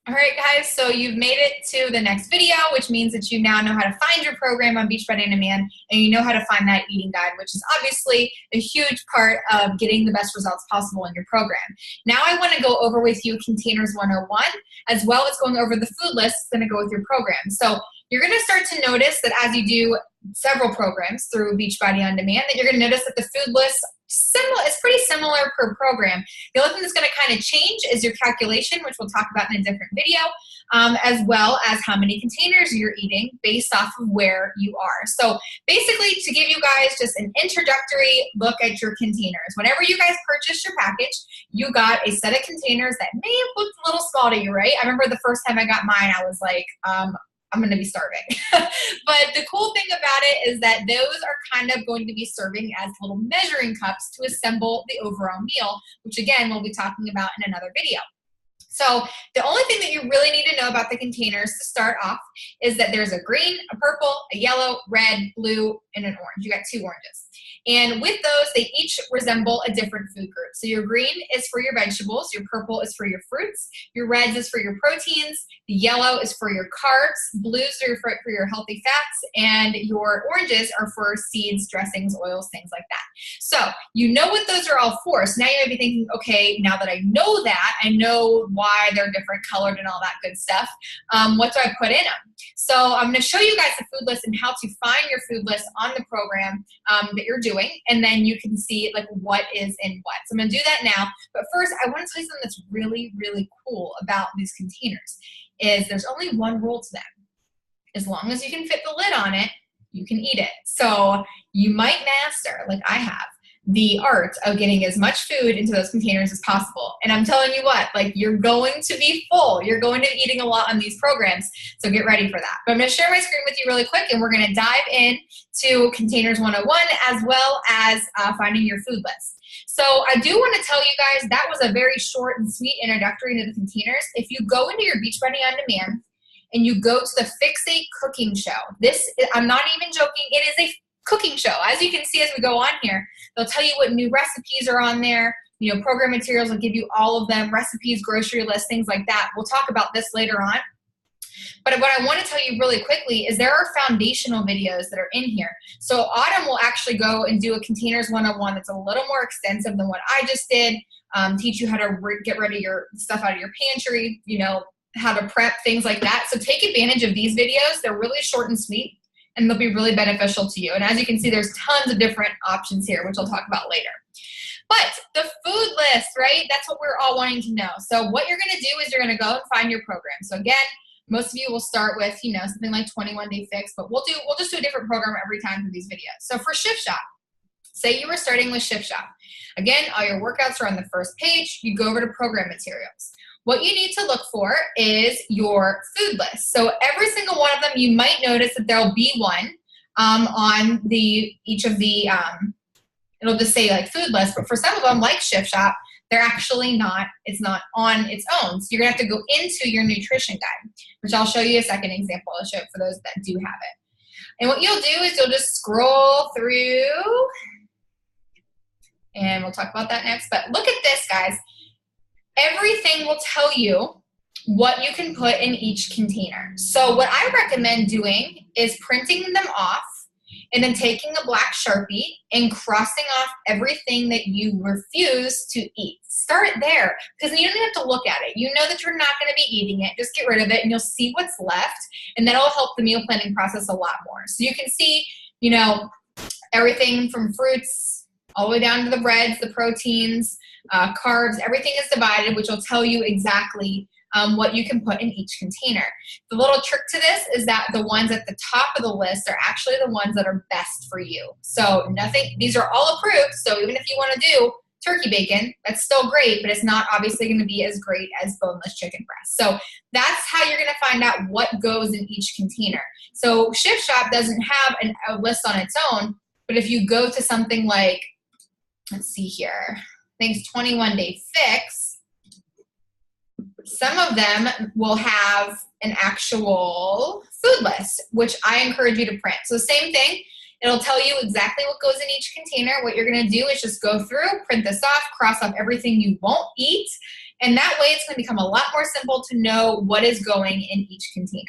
All right, guys, so you've made it to the next video, which means that you now know how to find your program on Beachbody On Demand, and you know how to find that eating guide, which is obviously a huge part of getting the best results possible in your program. Now I want to go over with you Containers 101, as well as going over the food list that's going to go with your program. So you're going to start to notice that as you do several programs through Beachbody On Demand, that you're going to notice that the food list it's pretty similar per program. The only thing that's going to kind of change is your calculation, which we'll talk about in a different video, as well as how many containers you're eating based off of where you are. So basically, to give you guys just an introductory look at your containers, whenever you guys purchased your package, you got a set of containers that may have looked a little small to you, right? I remember the first time I got mine, I was like, I'm going to be starving. But the cool thing about it is that those are kind of going to be serving as little measuring cups to assemble the overall meal, which again, we'll be talking about in another video. So the only thing that you really need to know about the containers to start off is that there's a green, a purple, a yellow, red, blue, and an orange. You got 2 oranges. And with those, they each resemble a different food group. So your green is for your vegetables, your purple is for your fruits, your reds is for your proteins, the yellow is for your carbs, blues are for your healthy fats, and your oranges are for seeds, dressings, oils, things like that. So you know what those are all for. So now you might be thinking, okay, now that I know that, I know why they're different colored and all that good stuff, what do I put in them? So I'm going to show you guys the food list and how to find your food list on the program that you're doing, and then you can see like what is in what. So I'm going to do that now, but first I want to tell you something that's really, really cool about these containers is there's only one rule to them. As long as you can fit the lid on it, you can eat it. So you might master, like I have, the art of getting as much food into those containers as possible. And I'm telling you what, like you're going to be full. You're going to be eating a lot on these programs, so get ready for that. But I'm going to share my screen with you really quick, and we're going to dive in to Containers 101 as well as finding your food list. So I do want to tell you guys that was a very short and sweet introductory to the containers. If you go into your Beachbody On Demand and you go to the Fix8 Cooking Show, I'm not even joking, it is a cooking show. As you can see as we go on here, they'll tell you what new recipes are on there. You know, program materials will give you all of them, recipes, grocery lists, things like that. We'll talk about this later on. But what I want to tell you really quickly is there are foundational videos that are in here. So Autumn will actually go and do a Containers 101 that's a little more extensive than what I just did, teach you how to get rid of your stuff out of your pantry, you know, how to prep, things like that. So take advantage of these videos. They're really short and sweet, and they'll be really beneficial to you. And as you can see, there's tons of different options here, which I'll talk about later. But the food list, right? That's what we're all wanting to know. So what you're going to do is you're going to go and find your program. So again, most of you will start with, you know, something like 21 Day Fix, but we'll just do a different program every time for these videos. So for Shift Shop, say you were starting with Shift Shop. Again, all your workouts are on the first page. You go over to program materials. What you need to look for is your food list. So every single one of them, you might notice that there'll be one on each of the, it'll just say like food list, but for some of them, like Shift Shop, they're actually not, it's not on its own. So you're gonna have to go into your nutrition guide, which I'll show you a second example. I'll show it for those that do have it. And what you'll do is you'll just scroll through, and we'll talk about that next, but look at this, guys. Everything will tell you what you can put in each container. So what I recommend doing is printing them off and then taking a black Sharpie and crossing off everything that you refuse to eat. Start there, because then you don't have to look at it. You know that you're not going to be eating it. Just get rid of it and you'll see what's left, and that'll help the meal planning process a lot more. So you can see, you know, everything from fruits all the way down to the breads, the proteins, carbs, everything is divided, which will tell you exactly what you can put in each container. The little trick to this is that the ones at the top of the list are actually the ones that are best for you. So these are all approved, so even if you want to do turkey bacon, that's still great, but it's not obviously going to be as great as boneless chicken breast. So that's how you're going to find out what goes in each container. So Shift Shop doesn't have a list on its own, but if you go to something like, let's see here, I think it's 21 Day Fix, some of them will have an actual food list, which I encourage you to print. So same thing, It'll tell you exactly what goes in each container. What you're going to do is just go through, print this off, cross off everything you won't eat, and that way it's going to become a lot more simple to know what is going in each container.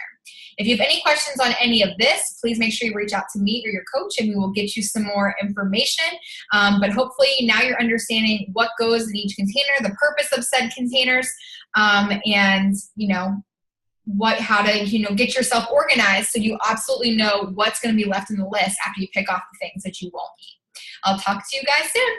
If you have any questions on any of this, please make sure you reach out to me or your coach and we will get you some more information. But hopefully now you're understanding what goes in each container, the purpose of said containers, and how to get yourself organized so you absolutely know what's going to be left in the list after you pick off the things that you won't eat. I'll talk to you guys soon.